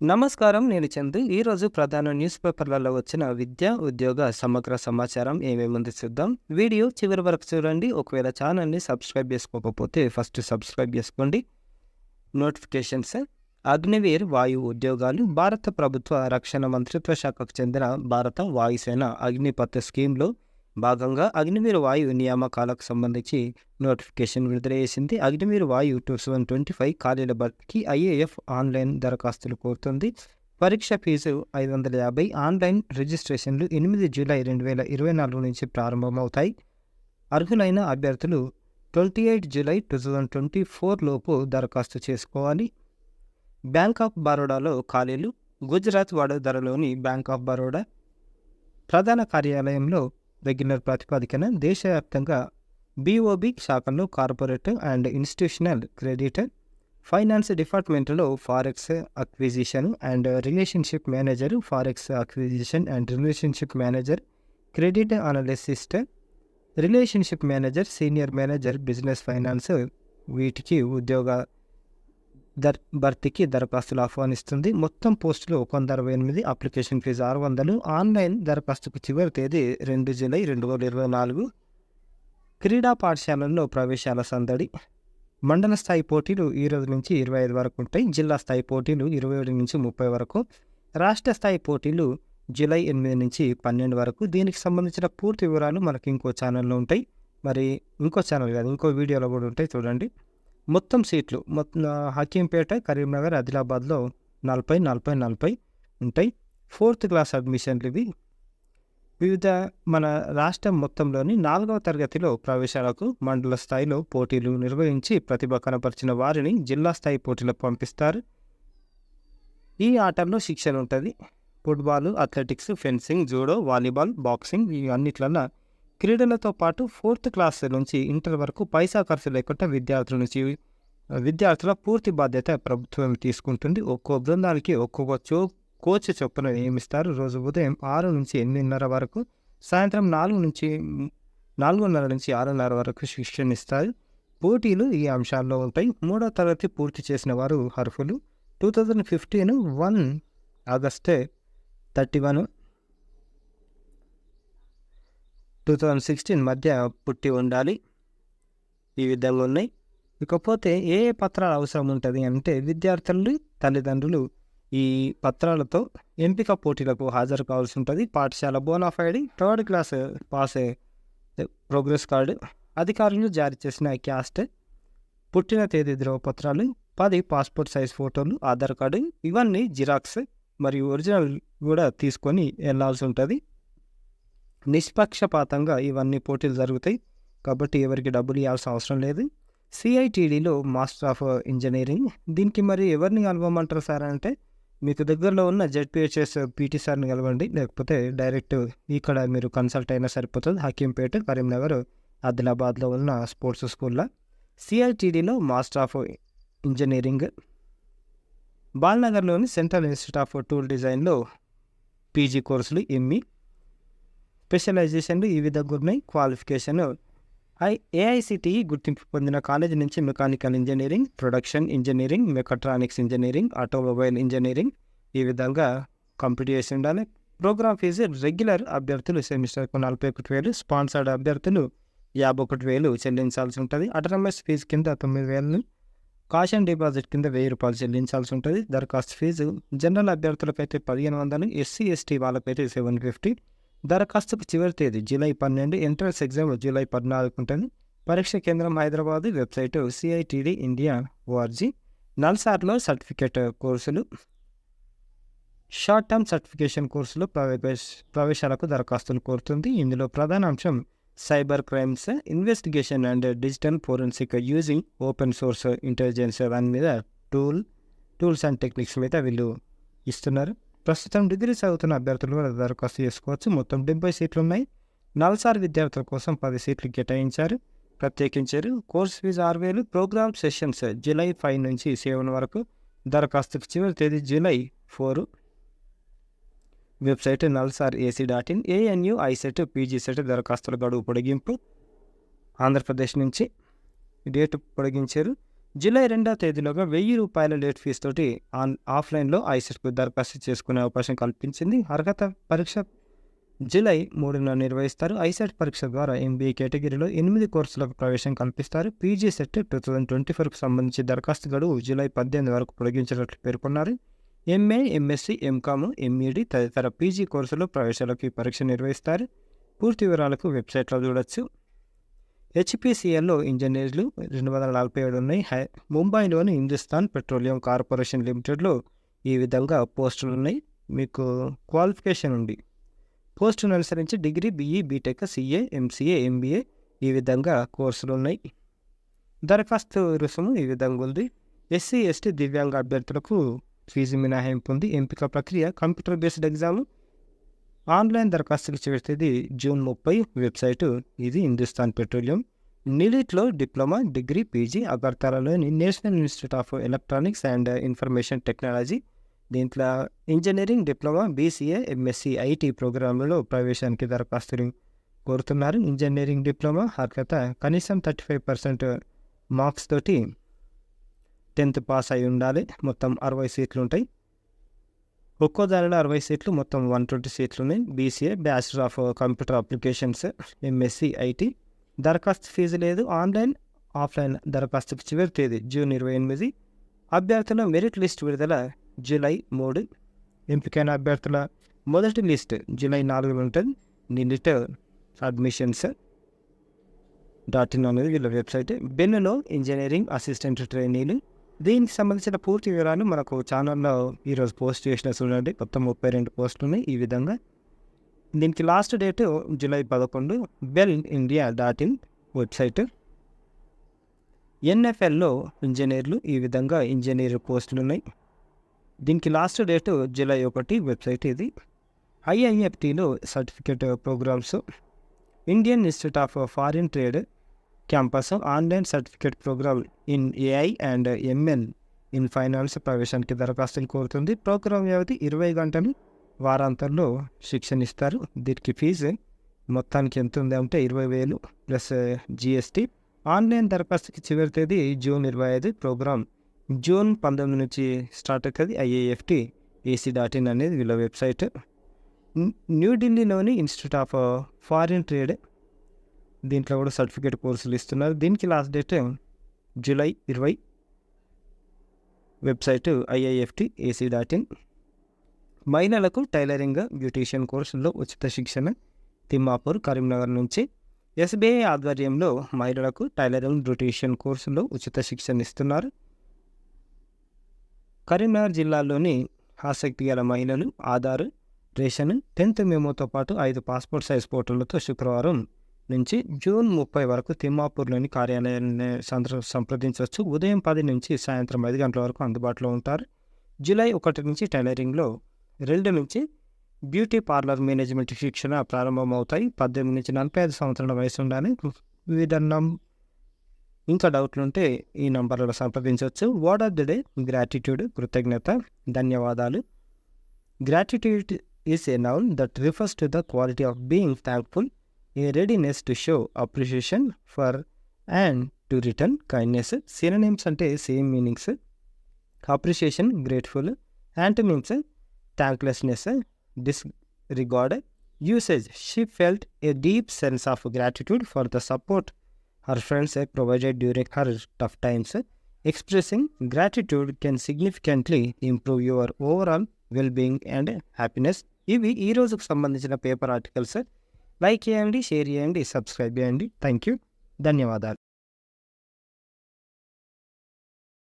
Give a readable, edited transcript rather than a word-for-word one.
నమస్కారం. నేను చందు. ఈరోజు ప్రధాన న్యూస్ పేపర్లలో వచ్చిన విద్య, ఉద్యోగ సమగ్ర సమాచారం ఏమేముంది చూద్దాం. వీడియో చివరి వరకు చూడండి. ఒకవేళ ఛానల్‌ని సబ్స్క్రైబ్ చేసుకోకపోతే ఫస్ట్ సబ్స్క్రైబ్ చేసుకోండి. నోటిఫికేషన్స్ అగ్నివీర్ వాయు ఉద్యోగాలు భారత ప్రభుత్వ రక్షణ మంత్రిత్వ శాఖకు చెందిన భారత వాయుసేన అగ్నిపథ్ స్కీమ్‌లో భాగంగా అగ్నివీర్ వాయు నియామకాలకు సంబంధించి నోటిఫికేషన్ విడుదల చేసింది. అగ్నివీర్ వాయు 2025 ఖాళీల భర్తీకి ఐఏఎఫ్ ఆన్లైన్ దరఖాస్తులు కోరుతుంది. పరీక్ష ఫీజు 550. ఆన్లైన్ రిజిస్ట్రేషన్లు 8 జూలై 2024 నుంచి ప్రారంభమవుతాయి. అర్హులైన అభ్యర్థులు 28 జూలై 2024 లోపు దరఖాస్తు చేసుకోవాలి. బ్యాంక్ ఆఫ్ బరోడాలో ఖాళీలు గుజరాత్ వడోదరలోని బ్యాంక్ ఆఫ్ బరోడా ప్రధాన కార్యాలయంలో రెగ్యులర్ ప్రాతిపదికన దేశవ్యాప్తంగా బీఓబీ శాఖల్లో corporate and institutional credit finance డిపార్ట్మెంట్లో forex acquisition and relationship manager, forex acquisition and relationship manager, credit analyst, relationship manager, senior manager business finance వీటికి ఉద్యోగ భర్తీకి దరఖాస్తులు ఆహ్వానిస్తుంది. మొత్తం పోస్టులు 168. Application fee 600. ఆన్లైన్ దరఖాస్తుకు చివరి తేదీ 2 జూలై 2024. క్రీడా పాఠశాలల్లో ప్రవేశాల సందడి. మండల స్థాయి పోటీలు ఈ రోజు నుంచి 25 వరకు ఉంటాయి. జిల్లా స్థాయి పోటీలు 27 నుంచి 30 వరకు. రాష్ట్ర స్థాయి పోటీలు జూలై 8 నుంచి 12 వరకు. దీనికి సంబంధించిన పూర్తి వివరాలు మనకి ఇంకో ఛానల్లో ఉంటాయి. మరి ఇంకో ఛానల్ కాదు, ఇంకో వీడియోలో కూడా ఉంటాయి, చూడండి. మొత్తం సీట్లు హకీంపేట, కరీంనగర్, ఆదిలాబాద్లో 40 ఉంటాయి. 4th క్లాస్ అడ్మిషన్లు ఇవి. వివిధ మన రాష్ట్రం మొత్తంలోని 4వ తరగతిలో ప్రవేశాలకు మండల స్థాయిలో పోటీలు నిర్వహించి ప్రతిభ కనపరిచిన వారిని జిల్లా స్థాయి పోటీలకు పంపిస్తారు. ఈ ఆటల్లో శిక్షణ ఉంటుంది. Football, athletics, fencing, judo, volleyball, boxing ఇవన్నిట్లల్లో క్రీడలతో పాటు 4th క్లాస్ నుంచి ఇంటర్ వరకు పైసా ఖర్చు లేకుండా విద్యార్థుల పూర్తి బాధ్యత ప్రభుత్వం తీసుకుంటుంది. ఒక్కో బృందానికి ఒక్కొక్క కోచ్ చొప్పున నియమిస్తారు. రోజు ఉదయం 6 నుంచి 8:30 వరకు, సాయంత్రం 4:30 నుంచి 6:30 వరకు శిక్షణ ఇస్తారు. పోటీలు ఈ అంశాల్లో ఉంటాయి. 3వ తరగతి పూర్తి చేసిన వారు అర్హులు. 2015 1 ఆగస్టు 31 2016 మధ్య పుట్టి ఉండాలి. ఈ విధంగా ఉన్నాయి. ఇకపోతే ఏ పత్రాలు అవసరం ఉంటుంది అంటే విద్యార్థులు, తల్లిదండ్రులు ఈ పత్రాలతో ఎంపిక పోటీలకు హాజరు కావాల్సి ఉంటుంది. పాఠశాల bonafide, 3rd class pass progress card, అధికారులు జారీ చేసిన క్యాస్ట్, పుట్టిన తేదీ ధ్రువపత్రాలు, 10 పాస్పోర్ట్ సైజ్ ఫోటోలు, ఆధార్ కార్డు, ఇవన్నీ జిరాక్స్ మరియు ఒరిజినల్ కూడా తీసుకొని వెళ్ళాల్సి ఉంటుంది. నిష్పక్షపాతంగా ఇవన్నీ పోటీలు జరుగుతాయి కాబట్టి ఎవరికి డబ్బులు ఇవ్వాల్సిన అవసరం లేదు. సిఐటిడిలో మాస్టర్ ఆఫ్ ఇంజనీరింగ్, దీనికి మరి ఎవరిని కలవమంటారు సార్ అంటే మీకు దగ్గరలో ఉన్న జెడ్పిహెచ్ఎస్ పీటీ సార్ని కలవండి, లేకపోతే డైరెక్ట్ ఇక్కడ మీరు కన్సల్ట్ అయినా సరిపోతుంది. హకీంపేట, కరీంనగర్, ఆదిలాబాద్లో ఉన్న స్పోర్ట్స్ స్కూల్లో. సిఐటిడిలో మాస్టర్ ఆఫ్ ఇంజనీరింగ్, బాల్నగర్లోని సెంట్రల్ ఇన్స్టిట్యూట్ ఆఫ్ టూల్ డిజైన్లో పీజీ కోర్సులు, ఎంఈ స్పెషలైజేషన్లు ఈ విధంగా ఉన్నాయి. క్వాలిఫికేషన్ ఏఐసిటిఈ గుర్తింపు పొందిన కాలేజీ నుంచి mechanical engineering, production engineering, mechatronics engineering, automobile engineering ఈ విధంగా కంప్లీట్ చేసి ఉండాలి. ప్రోగ్రామ్ ఫీజు రెగ్యులర్ అభ్యర్థులు సెమిస్టర్కు 41,000, స్పాన్సర్డ్ అభ్యర్థులు 51,000 చెల్లించాల్సి ఉంటుంది. అటనమస్ ఫీజు కింద 9,000, కాష్ అండ్ డిపాజిట్ కింద 1,000 రూపాయలు చెల్లించాల్సి ఉంటుంది. దరఖాస్తు ఫీజు జనరల్ అభ్యర్థులకైతే 1,500, ఎస్సీ ఎస్టీ వాళ్ళకైతే 750. దరఖాస్తుకు చివరి తేదీ జూలై 12. ఎంట్రన్స్ ఎగ్జామ్ జూలై 14 ఉంటుంది. పరీక్ష కేంద్రం Hyderabad. Website CITD India ORG. నల్సార్లో సర్టిఫికేట్ కోర్సులు, షార్ట్ టర్మ్ సర్టిఫికేషన్ కోర్సులు ప్రవేశాలకు దరఖాస్తులు కోరుతుంది. ఇందులో ప్రధాన అంశం cyber crimes investigation and digital forensic using open source intelligence దాని మీద టూల్స్ అండ్ టెక్నిక్స్ మీద వీళ్ళు ఇస్తున్నారు. ప్రస్తుతం డిగ్రీ చదువుతున్న అభ్యర్థులు కూడా దరఖాస్తు చేసుకోవచ్చు. మొత్తం 70 సీట్లు ఉన్నాయి. నల్సార్ విద్యార్థుల కోసం 10 సీట్లు ప్రత్యేకించారు. Course fee 6,000. Programme sessions July 5 నుంచి 7 వరకు. దరఖాస్తుకు చివరి తేదీ July 4. Website nalsar.ac.in. ANU ICET PG CET దరఖాస్తుల గడువు పొడిగింపు ఆంధ్రప్రదేశ్ నుంచి డేట్ పొడిగించారు. జూలై 2వ తేదీలోగా ₹1000 లేట్ ఫీజు తోటి ఆఫ్లైన్లో ఐసెట్కు దరఖాస్తు చేసుకునే అవకాశం కల్పించింది. అర్హత పరీక్ష జూలై 3న నిర్వహిస్తారు. ఐసెట్ పరీక్ష ద్వారా ఎంబీఏ కేటగిరీలో 8 కోర్సులకు ప్రవేశం కల్పిస్తారు. పీజీ సెట్ 2024కు సంబంధించి దరఖాస్తు గడువు జూలై 18 వరకు పొడిగించినట్లు పేర్కొన్నారు. ఎంఏ, ఎంఎస్సీ, ఎంకామ్, ఎంఈడి తదితర పీజీ కోర్సులో ప్రవేశాలకు ఈ పరీక్ష నిర్వహిస్తారు. పూర్తి వివరాలకు వెబ్సైట్లో చూడొచ్చు. హెచ్పిసిఎల్లో ఇంజనీర్లు 247 ఉన్నాయి. ముంబైలోని హిందుస్థాన్ పెట్రోలియం కార్పొరేషన్ లిమిటెడ్లో ఈ విధంగా పోస్టులు ఉన్నాయి. మీకు క్వాలిఫికేషన్ ఉంది. పోస్టును అనుసరించి degree, BE, BTech, CA, MCA, MBA ఈ విధంగా కోర్సులు ఉన్నాయి. దరఖాస్తు రుసుము ఈ విధంగా ఉంది. ఎస్సీ, ఎస్టీ, దివ్యాంగ అభ్యర్థులకు ఫీజు మినహాయింపు ఉంది. ఎంపిక ప్రక్రియ కంప్యూటర్ బేస్డ్ ఎగ్జామ్. ఆన్లైన్ దరఖాస్తులు చివరి తేదీ జూన్ 30. వెబ్సైటు ఇది హిందుస్థాన్ పెట్రోలియం. నీలిట్లో డిప్లొమా, డిగ్రీ, పీజీ అగర్తలాలోని national institute of electronics and information technology. దీంట్లో engineering, diploma, BCA, MSc, IT ప్రోగ్రాంలలో ప్రవేశానికి దరఖాస్తులు కోరుతున్నారు. ఇంజనీరింగ్, డిప్లొమా అర్హత కనీసం 35% మార్క్స్ తోటి 10th పాస్ అయి ఉండాలి. మొత్తం 60 సీట్లు ఉంటాయి. ఒక్కో దానిలో 60 సీట్లు, మొత్తం 120 సీట్లు ఉన్నాయి. BCA, bachelor of computer applications, MSc, IT. దరఖాస్తు ఫీజు లేదు. ఆన్లైన్, ఆఫ్లైన్ దరఖాస్తుకు చివరి తేదీ జూన్ 28. అభ్యర్థుల మెరిట్ లిస్ట్ విడుదల జూలై 3. ఎంపికైన అభ్యర్థుల మొదటి లిస్ట్ జూలై 4 ఉంటుంది. నీలిట్ అడ్మిషన్స్ .in అనేది వీళ్ళ వెబ్సైట్. బెన్నులో ఇంజనీరింగ్ అసిస్టెంట్ ట్రైనీలు. దీనికి సంబంధించిన పూర్తి వివరాలు మనకు ఛానల్లో ఈరోజు పోస్ట్ చేసిన చూడండి. మొత్తం 32 పోస్టులు ఉన్నాయి. ఈ విధంగా దీనికి last date July 11. BELLINDIA.in website. ఎన్ఎఫ్ఎల్లో ఇంజనీర్లు ఈ విధంగా ఇంజనీర్ పోస్టులు ఉన్నాయి. దీనికి లాస్ట్ డేట్ జూలై 1. వెబ్సైట్ ఇది. ఐఐఎఫ్టీలో certificate programmes. Indian institute of foreign trade campus online certificate programme in AI and ML in finance ప్రవేశానికి దరఖాస్తులు కోరుతుంది. ప్రోగ్రాం వ్యవధి 20 గంటలు. వారాంతంలో శిక్షణ ఇస్తారు. దీనికి ఫీజు మొత్తానికి ఎంత ఉంది అంటే 20,000 ప్లస్ జిఎస్టీ. ఆన్లైన్ దరఖాస్తుకి చివరి తేదీ జూన్ 25. ప్రోగ్రామ్ జూన్ 19 నుంచి స్టార్ట్ అవుతుంది. ఐఐఎఫ్టీ AC.in అనేది వీళ్ళ వెబ్సైట్. న్యూఢిల్లీలోని ఇన్స్టిట్యూట్ ఆఫ్ ఫారిన్ ట్రేడ్, దీంట్లో కూడా సర్టిఫికేట్ కోర్సులు ఇస్తున్నారు. దీనికి last date July 20. Website IIFT AC.in. మహిళలకు టైలరింగ్, బ్యూటీషియన్ కోర్సుల్లో ఉచిత శిక్షణ. తిమ్మాపూర్, కరీంనగర్ నుంచి SBI ఆధ్వర్యంలో మహిళలకు టైలరింగ్, బ్యూటీషియన్ కోర్సుల్లో ఉచిత శిక్షణ ఇస్తున్నారు. కరీంనగర్ జిల్లాలోని ఆసక్తి గల మహిళలు ఆధార్, రేషన్, 10th మెమోతో పాటు 5 పాస్పోర్ట్ సైజ్ ఫోటోలతో శుక్రవారం నుంచి జూన్ 30 వరకు తిమ్మాపూర్లోని కార్యాలయాన్ని సంప్రదించవచ్చు. ఉదయం 10 నుంచి సాయంత్రం 5 గంటల వరకు అందుబాటులో ఉంటారు. జూలై 1 నుంచి టైలరింగ్లో, 2 నుంచి బ్యూటీ పార్లర్ మేనేజ్మెంట్ శిక్షణ ప్రారంభమవుతాయి. 18 నుంచి 45 సంవత్సరాల వయసు ఉండాలి. వివిధ ఇంకా డౌట్లు ఉంటే ఈ నంబర్లలో సంప్రదించవచ్చు. Word of the day gratitude, కృతజ్ఞత, ధన్యవాదాలు. Gratitude is a noun that refers to the quality of being thankful, a readiness to show appreciation for and to return kindness. Synonyms అంటే same meanings. Appreciation grateful, antonyms thanklessness, disregard. Usage: she felt a deep sense of gratitude for the support her friends provided during her tough times. Expressing gratitude can significantly improve your overall well-being and happiness. ఇవి ఈ రోజుకు సంబంధించిన paper articles. Like చేయండి, share చేయండి, subscribe చేయండి. Thank you. ధన్యవాదాలు.